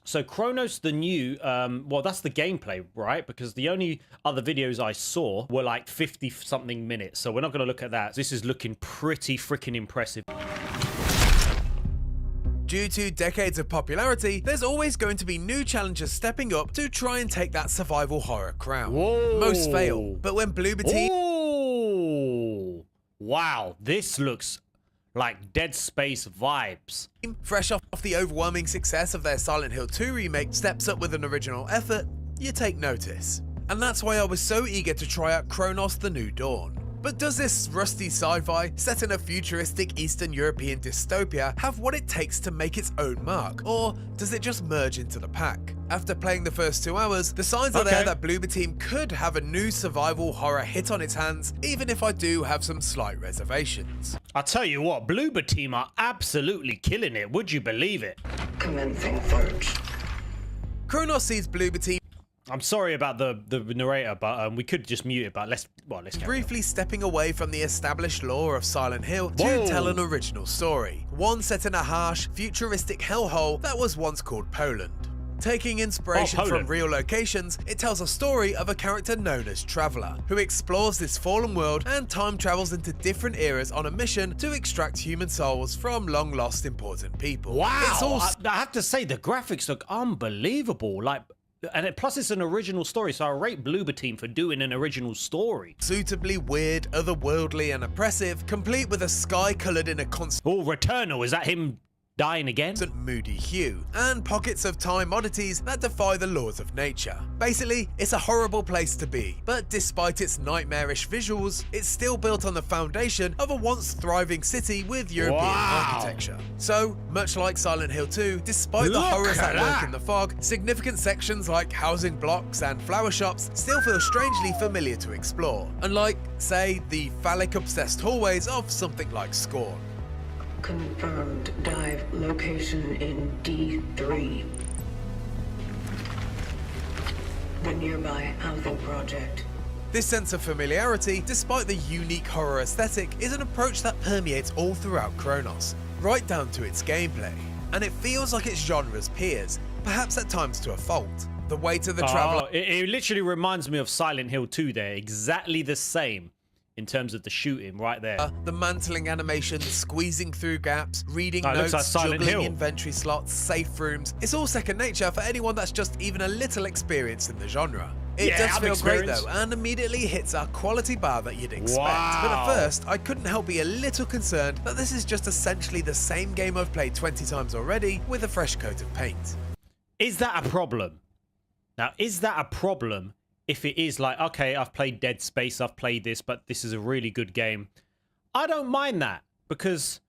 So Kronos, the new, well, that's the gameplay, right? Because the only other videos I saw were like 50-something minutes. So we're not going to look at that. This is looking pretty freaking impressive. Due to decades of popularity, there's always going to be new challengers stepping up to try and take that survival horror crown. Whoa. Most fail, but when Bloober Team... Oh, wow, this looks like Dead Space vibes. Fresh off the overwhelming success of their Silent Hill 2 remake, steps up with an original effort, you take notice. And that's why I was so eager to try out Kronos: The New Dawn. But does this rusty sci-fi, set in a futuristic Eastern European dystopia, have what it takes to make its own mark? Or does it just merge into the pack? After playing the first 2 hours, the signs are there that Bloober Team could have a new survival horror hit on its hands, even if I do have some slight reservations. I'll tell you what, Bloober Team are absolutely killing it, would you believe it? Commencing search. Kronos sees Bloober Team I'm sorry about the narrator, but we could just mute it, but let's briefly stepping away from the established lore of Silent Hill to tell an original story, one set in a harsh, futuristic hellhole that was once called Poland. Taking inspiration from real locations, it tells a story of a character known as Traveler, who explores this fallen world and time travels into different eras on a mission to extract human souls from long-lost important people. Wow! It's all... I have to say, the graphics look unbelievable. Like... And plus it's an original story, so I rate Bloober Team for doing an original story. Suitably weird, otherworldly and oppressive, complete with a sky coloured in a constant... Oh, Returnal, is that him dying again? ...moody hue, and pockets of time oddities that defy the laws of nature. Basically, it's a horrible place to be, but despite its nightmarish visuals, it's still built on the foundation of a once thriving city with European architecture. So, much like Silent Hill 2, despite the horrors that lurk in the fog, significant sections like housing blocks and flower shops still feel strangely familiar to explore, unlike, say, the phallic-obsessed hallways of something like Scorn. Confirmed dive location in D3. The nearby housing project. This sense of familiarity, despite the unique horror aesthetic, is an approach that permeates all throughout Kronos, right down to its gameplay. And it feels like its genre's peers, perhaps at times to a fault. The weight of the Traveler... It literally reminds me of Silent Hill 2 there, exactly the same. In terms of the shooting, right there. The mantling animation, squeezing through gaps, reading notes, like juggling inventory slots, safe rooms. It's all second nature for anyone that's just even a little experienced in the genre. It does feel great though, and immediately hits a quality bar that you'd expect. Wow. But at first, I couldn't help be a little concerned that this is just essentially the same game I've played 20 times already with a fresh coat of paint. Is that a problem? Now, is that a problem? If it is like, okay, I've played Dead Space, I've played this, but this is a really good game. I don't mind that, because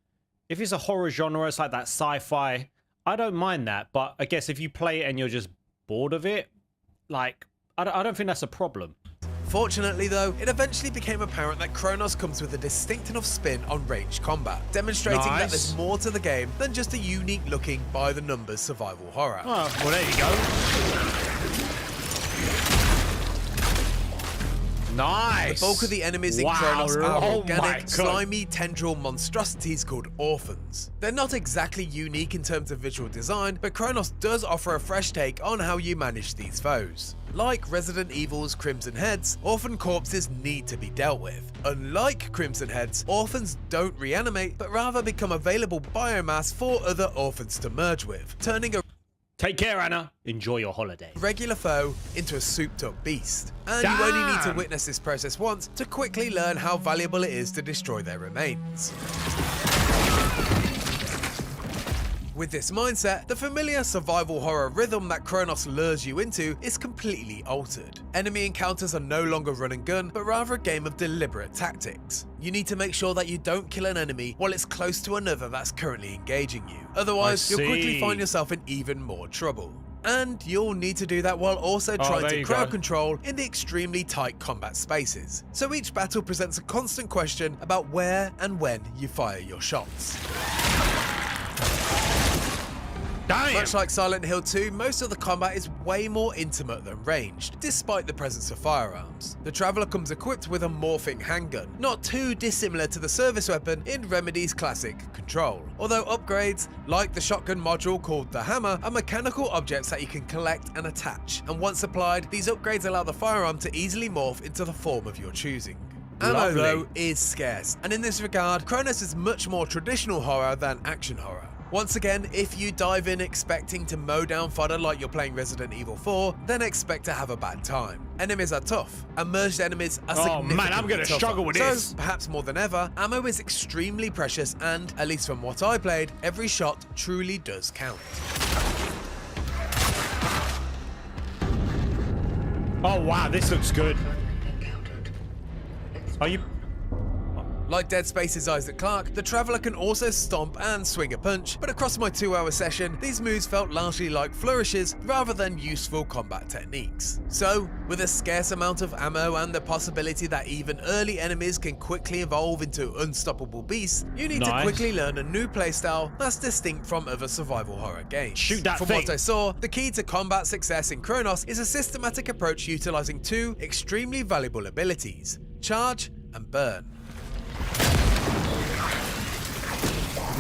if it's a horror genre, it's like that sci-fi, I don't mind that. But I guess if you play it and you're just bored of it, like, I don't think that's a problem. Fortunately though, it eventually became apparent that Kronos comes with a distinct enough spin on ranged combat, demonstrating that there's more to the game than just a unique looking by-the-numbers survival horror. Oh, well, there you go. Nice. The bulk of the enemies in Kronos are organic, God. slimy, tendril monstrosities called orphans. They're not exactly unique in terms of visual design, but Kronos does offer a fresh take on how you manage these foes. Like Resident Evil's Crimson Heads, orphan corpses need to be dealt with. Unlike Crimson Heads, orphans don't reanimate, but rather become available biomass for other orphans to merge with, turning a Take care, Anna. Enjoy your holiday. regular foe into a souped-up beast. And you only need to witness this process once to quickly learn how valuable it is to destroy their remains. With this mindset, the familiar survival horror rhythm that Kronos lures you into is completely altered. Enemy encounters are no longer run and gun, but rather a game of deliberate tactics. You need to make sure that you don't kill an enemy while it's close to another that's currently engaging you. Otherwise, you'll quickly find yourself in even more trouble. And you'll need to do that while also trying to crowd control in the extremely tight combat spaces. So each battle presents a constant question about where and when you fire your shots. Damn. Much like Silent Hill 2, most of the combat is way more intimate than ranged, despite the presence of firearms. The Traveller comes equipped with a morphing handgun, not too dissimilar to the service weapon in Remedy's classic Control, although upgrades, like the shotgun module called the Hammer, are mechanical objects that you can collect and attach, and once applied, these upgrades allow the firearm to easily morph into the form of your choosing. Ammo, Lovely. though, is scarce, and in this regard, Kronos is much more traditional horror than action horror. Once again, if you dive in expecting to mow down fodder like you're playing Resident Evil 4, then expect to have a bad time. Enemies are tough, and merged enemies are significantly man, I'm gonna tougher. struggle with this. So, perhaps more than ever, ammo is extremely precious and, at least from what I played, every shot truly does count. Oh wow, this looks good. Encountered. Are you? Like Dead Space's Isaac Clarke, the Traveller can also stomp and swing a punch, but across my 2-hour session, these moves felt largely like flourishes rather than useful combat techniques. So, with a scarce amount of ammo and the possibility that even early enemies can quickly evolve into unstoppable beasts, you need to Nice. quickly learn a new playstyle that's distinct from other survival horror games. Shoot that From thing. what I saw, the key to combat success in Kronos is a systematic approach utilizing two extremely valuable abilities: charge and burn.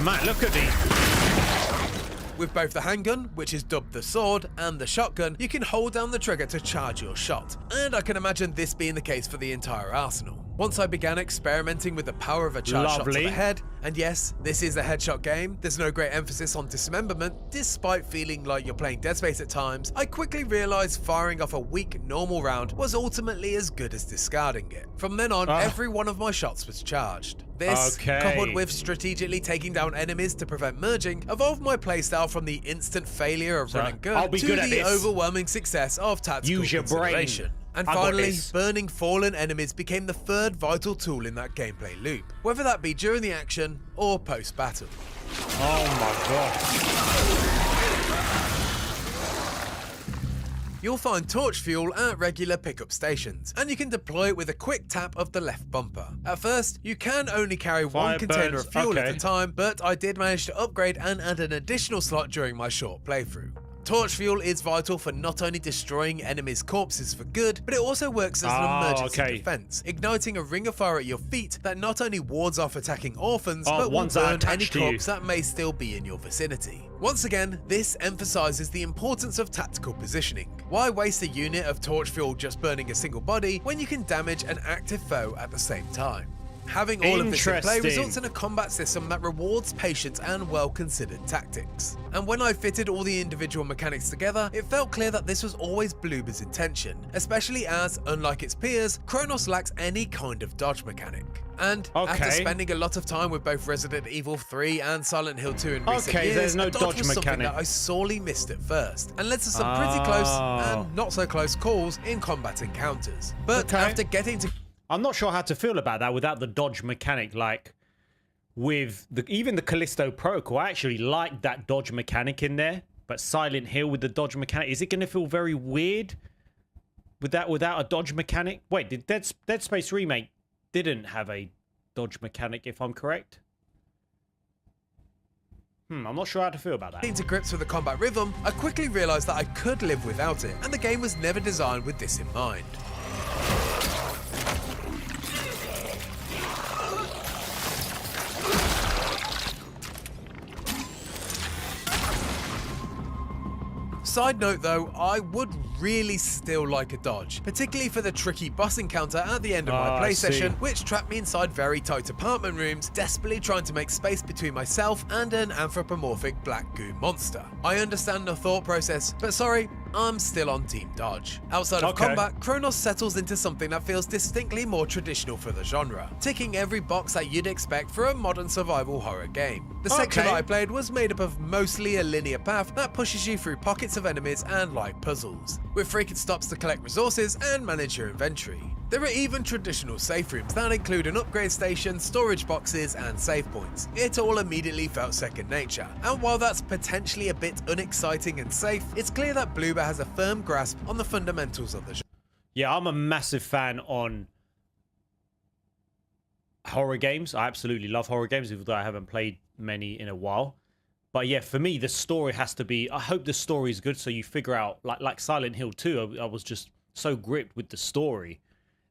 Man, look at these. With both the handgun, which is dubbed the sword, and the shotgun, you can hold down the trigger to charge your shot, and I can imagine this being the case for the entire arsenal. Once I began experimenting with the power of a charge shot to Lovely. the head, and yes, this is a headshot game, there's no great emphasis on dismemberment, despite feeling like you're playing Dead Space at times, I quickly realised firing off a weak normal round was ultimately as good as discarding it. From then on, every one of my shots was charged. This, Okay. coupled with strategically taking down enemies to prevent merging, evolved my playstyle from the instant failure of So, run and gun I'll be to good at the this. overwhelming success of tactical Use your brain. consideration. And I got finally, this. burning fallen enemies became the third vital tool in that gameplay loop, whether that be during the action or post-battle. Oh my god. You'll find torch fuel at regular pickup stations, and you can deploy it with a quick tap of the left bumper. At first, you can only carry one Fire container burns, of fuel at okay. a time, but I did manage to upgrade and add an additional slot during my short playthrough. Torch fuel is vital for not only destroying enemies' corpses for good, but it also works as an emergency okay. defense, igniting a ring of fire at your feet that not only wards off attacking orphans, but will ones that are burn any attached to you. corpse that may still be in your vicinity. Once again, this emphasizes the importance of tactical positioning. Why waste a unit of torch fuel just burning a single body when you can damage an active foe at the same time? Having all of this in play Interesting. results in a combat system that rewards patience and well-considered tactics. And when I fitted all the individual mechanics together, it felt clear that this was always Bloober's intention, especially as, unlike its peers, Kronos lacks any kind of dodge mechanic. And after Okay. spending a lot of time with both Resident Evil 3 and Silent Hill 2 in recent Okay, years, there's no a dodge was something mechanic. that I sorely missed at first, and led to some pretty close and not so close calls in combat encounters. But Okay. after getting to I'm not sure how to feel about that without the dodge mechanic. Like with even the Callisto Protocol, I actually like that dodge mechanic in there. But Silent Hill with the dodge mechanic, is it going to feel very weird with that without a dodge mechanic? Wait, did Dead Space Remake didn't have a dodge mechanic, if I'm correct? I'm not sure how to feel about that. getting to grips with the combat rhythm, I quickly realised that I could live without it, and the game was never designed with this in mind. Side note though, I would really still like a dodge, particularly for the tricky boss encounter at the end of my I play see. session, which trapped me inside very tight apartment rooms, desperately trying to make space between myself and an anthropomorphic black goo monster. I understand the thought process, but sorry, I'm still on Team Dodge. Outside of Okay. combat, Kronos settles into something that feels distinctly more traditional for the genre, ticking every box that you'd expect for a modern survival horror game. The section Okay. that I played was made up of mostly a linear path that pushes you through pockets of enemies and light puzzles, with frequent stops to collect resources and manage your inventory. There are even traditional safe rooms that include an upgrade station, storage boxes, and save points. It all immediately felt second nature, and while that's potentially a bit unexciting and safe, it's clear that Bloober has a firm grasp on the fundamentals of the genre. Yeah, I'm a massive fan on horror games. I absolutely love horror games, even though I haven't played many in a while. But yeah, for me, the story has to be, I hope the story is good so you figure out, like Silent Hill 2, I was just so gripped with the story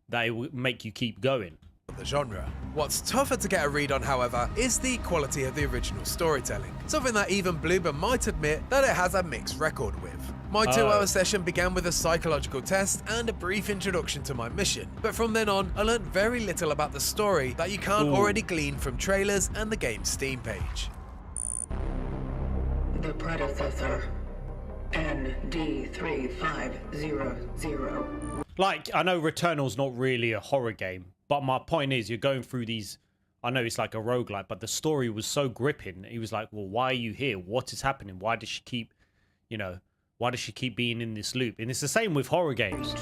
that it would make you keep going. The genre. What's tougher to get a read on, however, is the quality of the original storytelling, something that even Bloober might admit that it has a mixed record with. My 2-hour session began with a psychological test and a brief introduction to my mission, but from then on I learned very little about the story that you can't already glean from trailers and the game's Steam page. The predecessor. ND3500. Like, I know Returnal's not really a horror game, but my point is, you're going through these, I know it's like a roguelike, but the story was so gripping. He was like, well, why are you here? What is happening? Why does she keep, why does she keep being in this loop? And it's the same with horror games.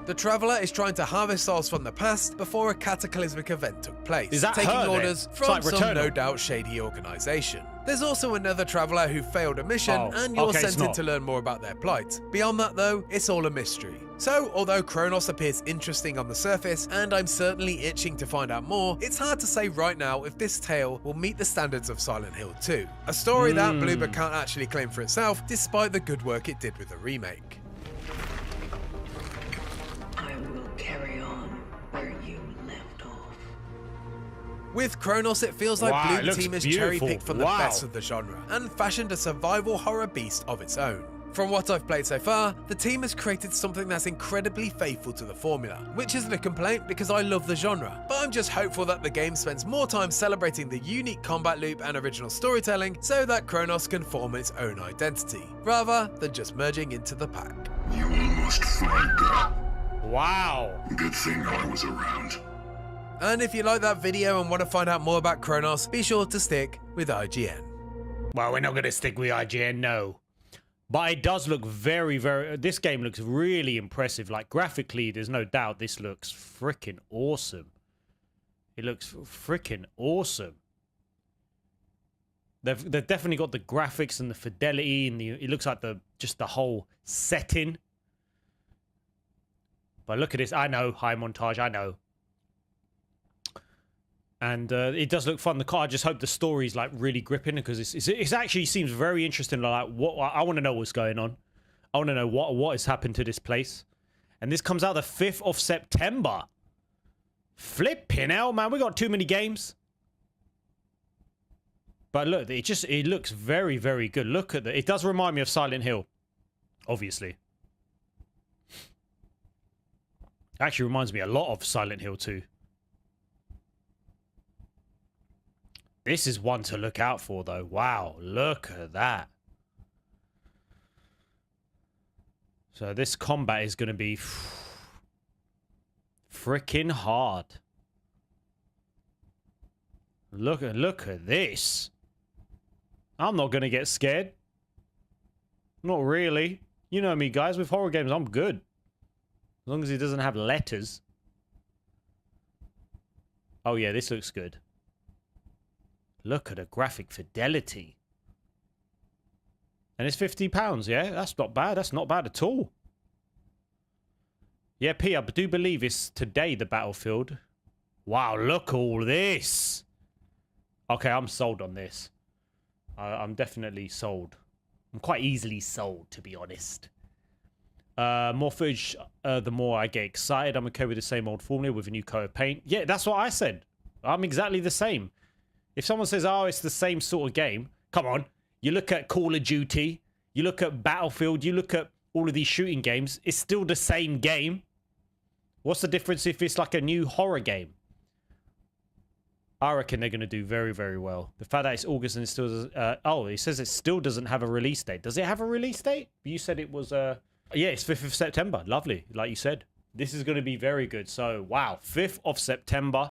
The Traveller is trying to harvest souls from the past before a cataclysmic event took place, Is that taking her, orders then? from It's like some Returnal. no doubt shady organisation. There's also another Traveller who failed a mission, and you're okay, it's sent in not. to learn more about their plight. Beyond that though, it's all a mystery. So, although Kronos appears interesting on the surface, and I'm certainly itching to find out more, it's hard to say right now if this tale will meet the standards of Silent Hill 2. A story that Bloober can't actually claim for itself, despite the good work it did with the remake. I will carry on where you left off. With Kronos, it feels like Wow, it Bloom looks Team has beautiful. cherry-picked from the Wow. best of the genre, and fashioned a survival horror beast of its own. From what I've played so far, the team has created something that's incredibly faithful to the formula, which isn't a complaint because I love the genre, but I'm just hopeful that the game spends more time celebrating the unique combat loop and original storytelling so that Kronos can form its own identity, rather than just merging into the pack. You almost flagged that. Wow. Good thing I was around. And if you like that video and want to find out more about Kronos, be sure to stick with IGN. Well, we're not going to stick with IGN, no. But it does look this game looks really impressive. Like, graphically, there's no doubt this looks freaking awesome. It looks freaking awesome. They've definitely got the graphics and the fidelity, and it looks like just the whole setting. But look at this. I know, high montage, I know. And it does look fun. I just hope the story's like really gripping, because it actually seems very interesting. Like, what I want to know what's going on. I want to know what has happened to this place. And this comes out the 5th of September. Flipping hell, man. We got too many games. But look, it looks very, very good. Look at it. It does remind me of Silent Hill, obviously. Actually reminds me a lot of Silent Hill 2. This is one to look out for, though. Wow, look at that. So this combat is going to be freaking hard. Look at this. I'm not going to get scared. Not really. You know me, guys. With horror games, I'm good. As long as he doesn't have letters. Oh, yeah, this looks good. Look at the graphic fidelity. And it's £50, yeah? That's not bad. That's not bad at all. Yeah, P, I do believe it's today, the Battlefield. Wow, look all this. Okay, I'm sold on this. I'm definitely sold. I'm quite easily sold, to be honest. More footage, the more I get excited. I'm okay with the same old formula with a new coat of paint. Yeah, that's what I said. I'm exactly the same. If someone says, oh, it's the same sort of game, come on. You look at Call of Duty, you look at Battlefield, you look at all of these shooting games, it's still the same game. What's the difference if it's like a new horror game? I reckon they're going to do very, very well. The fact that it's August and it still doesn't... oh, it says it still doesn't have a release date. Does it have a release date? You said it was... yeah, it's 5th of September. Lovely, like you said. This is going to be very good. So, wow, 5th of September.